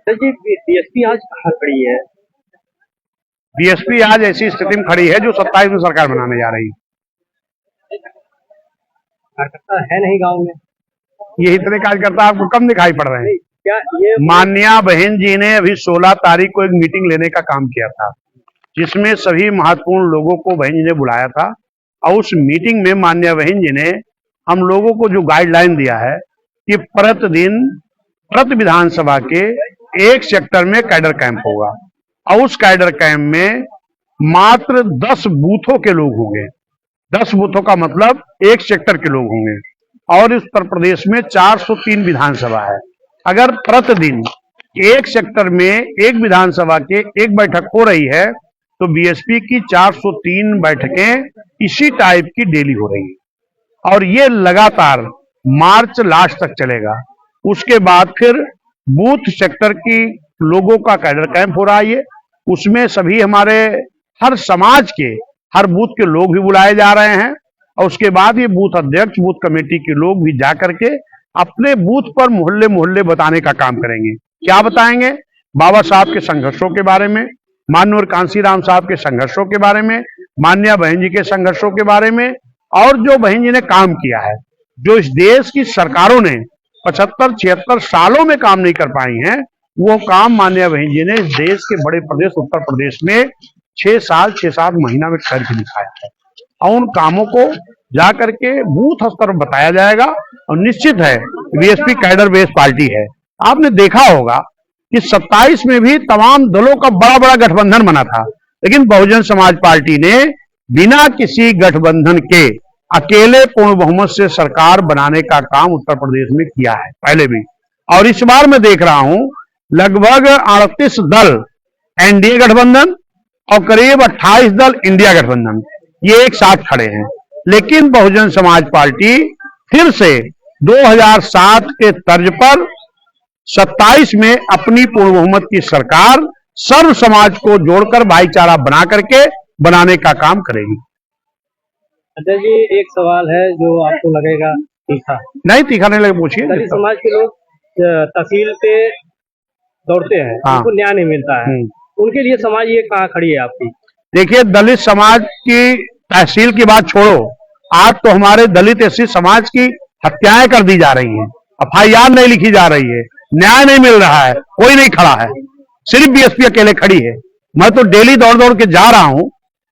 अच्छा जी, बीएसपी आज कहाँ खड़ी है? बीएसपी आज ऐसी स्थिति में खड़ी है जो 27 में सरकार बनाने जा रही है। कार्यकर्ता है नहीं गांव में। ये इतने कार्यकर्ता आपको कम दिखाई पड़ रहे हैं। क्या ये माननीय बहन जी ने अभी 16 तारीख को एक मीटिंग लेने का काम किया था, जिसमें सभी महत्वपूर्ण लोगों को बहन जी ने बुलाया था। और उस मीटिंग में माननीय बहन जी ने हम लोगों को जो गाइडलाइन दिया है कि प्रतिदिन प्रति विधानसभा के एक सेक्टर में कैडर कैंप होगा और उस कैडर कैंप में मात्र 10 बूथों के लोग होंगे। 10 बूथों का मतलब एक सेक्टर के लोग होंगे। और इस उत्तर प्रदेश में 403 विधानसभा है। अगर प्रतिदिन एक सेक्टर में एक विधानसभा के एक बैठक हो रही है तो बीएसपी की 403 बैठकें इसी टाइप की डेली हो रही है और ये लगातार मार्च लास्ट तक चलेगा। उसके बाद फिर बूथ सेक्टर की लोगों का कैडर कैंप हो रहा है। उसमें सभी हमारे हर समाज के हर बूथ के लोग भी बुलाए जा रहे हैं और उसके बाद ये बूथ अध्यक्ष बूथ कमेटी के लोग भी जाकर के अपने बूथ पर मोहल्ले मोहल्ले बताने का काम करेंगे। क्या बताएंगे? बाबा साहब के संघर्षों के बारे में, माननीय कांसीराम साहब के संघर्षों के बारे में, माननीय बहन जी के संघर्षों के बारे में और जो बहन जी ने काम किया है, जो इस देश की सरकारों ने 75-76 सालों में काम नहीं कर पाई हैं, वो काम माननीय बहन जी ने इस देश के बड़े प्रदेश उत्तर प्रदेश में 6-7 महीना में करके दिखाया है। और उन कामों को जाकर के बूथ स्तर पर बताया जाएगा। और निश्चित है बीएसपी कैडर बेस पार्टी है। आपने देखा होगा कि 27 में भी तमाम दलों का बड़ा बड़ा गठबंधन बना था, लेकिन बहुजन समाज पार्टी ने बिना किसी गठबंधन के अकेले पूर्ण बहुमत से सरकार बनाने का काम उत्तर प्रदेश में किया है पहले भी। और इस बार मैं देख रहा हूं लगभग 38 दल एनडीए गठबंधन और करीब 28 दल इंडिया गठबंधन ये एक साथ खड़े हैं। लेकिन बहुजन समाज पार्टी फिर से 2007 के तर्ज पर 27 में अपनी पूर्ण बहुमत की सरकार सर्व समाज को जोड़कर भाईचारा बना करके बनाने का काम करेगी। अच्छा जी, एक सवाल है जो आपको लगेगा तीखा। नहीं तीखा नहीं लगे, पूछिए। दलित समाज के लोग तहसील पे दौड़ते हैं, उनको न्याय नहीं मिलता है, उनके लिए समाज ये कहाँ खड़ी है आपकी? देखिए, दलित समाज की तहसील की बात छोड़ो, आज तो हमारे दलित एससी समाज की हत्याएं कर दी जा रही हैं, एफआईआर नहीं लिखी जा रही है, न्याय नहीं मिल रहा है, कोई नहीं खड़ा है, सिर्फ बीएसपी अकेले खड़ी है। मैं तो डेली दौड़ दौड़ के जा रहा हूं।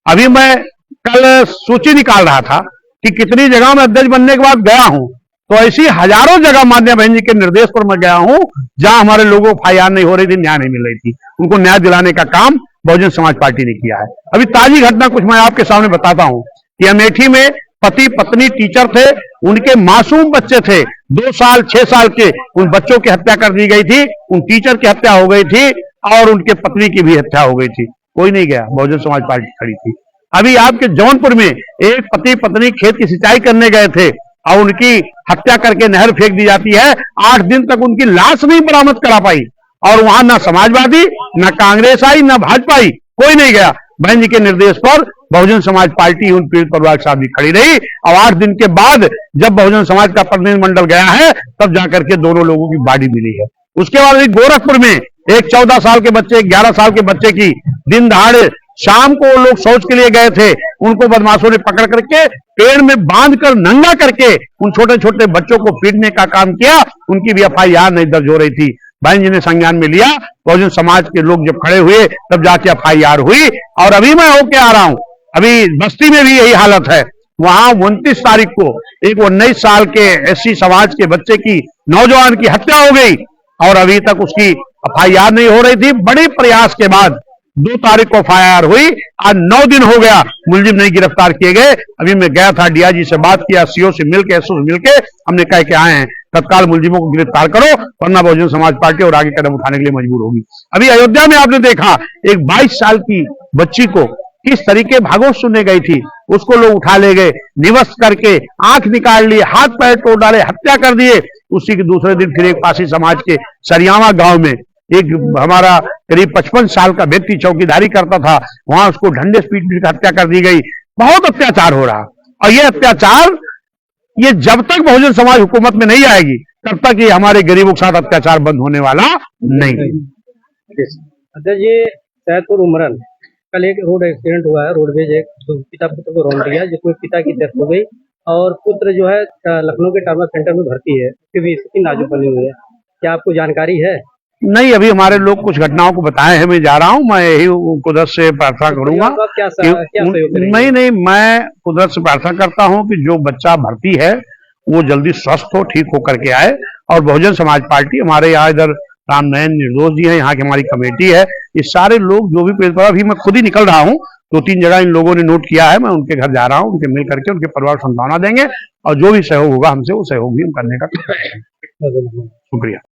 अभी मैं कल सूची निकाल रहा था कि कितनी जगह मैं अध्यक्ष बनने के बाद गया हूं, तो ऐसी हजारों जगह माननीय बहन जी के निर्देश पर मैं गया हूं जहां हमारे लोगों को एफआईआर नहीं हो रही थी, न्याय नहीं मिल रही थी। उनको न्याय दिलाने का काम बहुजन समाज पार्टी ने किया है। अभी ताजी घटना कुछ मैं आपके सामने बताता हूं कि अमेठी में पति पत्नी टीचर थे, उनके मासूम बच्चे थे 2 साल 6 साल के, उन बच्चों की हत्या कर दी गई थी, उन टीचर की हत्या हो गई थी और उनके पत्नी की भी हत्या हो गई थी। कोई नहीं गया, बहुजन समाज पार्टी खड़ी थी। अभी आपके जौनपुर में एक पति पत्नी खेत की सिंचाई करने गए थे और उनकी हत्या करके नहर फेंक दी जाती है। 8 दिन तक उनकी लाश नहीं बरामद करा पाई और वहां ना समाजवादी, ना कांग्रेस आई, ना भाजपा आई, कोई नहीं गया। बहन जी के निर्देश पर बहुजन समाज पार्टी उन पीड़ित परिवार के साथ भी खड़ी रही और 8 दिन के बाद जब बहुजन समाज का प्रतिनिधिमंडल गया है तब जाकर के दोनों लोगों की बॉडी मिली है। उसके बाद गोरखपुर में एक 14 साल के बच्चे, 11 साल के बच्चे की दिन दहाड़े शाम को लोग शौच के लिए गए थे, उनको बदमाशों ने पकड़ करके पेड़ में बांधकर नंगा करके उन छोटे छोटे बच्चों को पीटने का काम किया। उनकी भी एफआईआर नहीं दर्ज हो रही थी। बहन जी ने संज्ञान में लिया, बहुजन समाज के लोग जब खड़े हुए तब जाके एफआईआर हुई। और अभी मैं होके आ रहा हूं, अभी बस्ती में भी यही हालत है। वहां 29 तारीख को एक 19 साल के एससी समाज के बच्चे की, नौजवान की हत्या हो गई और अभी तक उसकी एफआईआर नहीं हो रही थी। बड़े प्रयास के बाद 2 तारीख को एफआईआर हुई, आज 9 दिन हो गया, मुलजिम नहीं गिरफ्तार किए गए। अभी मैं गया था, डीआईजी से बात किया, सीओ से मिलकर, एसओ से मिलकर हमने कह के आए हैं तत्काल मुलजिमों को गिरफ्तार करो, वरना बहुजन समाज पार्टी और आगे कदम उठाने के लिए मजबूर होगी। अभी अयोध्या में आपने देखा एक 22 साल की बच्ची को किस तरीके भागवत सुनने गई थी, उसको लोग उठा ले गए, निवस्त करके आंख निकाल लिए, हाथ पैर तोड़ डाले, हत्या कर दिए। उसी के दूसरे दिन फिर एक पासी समाज के सरियावा गांव में एक हमारा करीब 55 साल का व्यक्ति चौकीदारी करता था, वहां उसको डंडे से पीट हत्या कर दी गई। बहुत अत्याचार हो रहा और ये अत्याचार ये जब तक बहुजन समाज हुकूमत में नहीं आएगी तब तक ये हमारे गरीबों के साथ अत्याचार बंद होने वाला नहीं। अध्यक्ष ये सैदपुर उमरन कल एक रोड एक्सीडेंट हुआ है। रोडवेज एक पिता पुत्र को रौंद दिया, जिसमें पिता की डेथ हो गई और पुत्र जो है लखनऊ के ट्रामा सेंटर में भर्ती है। उसकी भी स्थिति नाजुक बनी हुई है। क्या आपको जानकारी है? नहीं, अभी हमारे लोग कुछ घटनाओं को बताए हैं, मैं जा रहा हूँ। मैं यही कुदरत से प्रार्थना करूंगा। नहीं, मैं कुदरत से प्रार्थना करता हूँ कि जो बच्चा भर्ती है वो जल्दी स्वस्थ हो, ठीक होकर के आए। और बहुजन समाज पार्टी हमारे यहाँ इधर रामनयन निर्दोष जी है, यहाँ की हमारी कमेटी है, ये सारे लोग जो भी प्रेस, अभी मैं खुद ही निकल रहा हूँ, 2-3 जगह इन लोगों ने नोट किया है, मैं उनके घर जा रहा हूँ, उनके मिल करके उनके परिवार को सांत्वना देंगे और जो भी सहयोग होगा हमसे वो सहयोग भी हम करने का। शुक्रिया।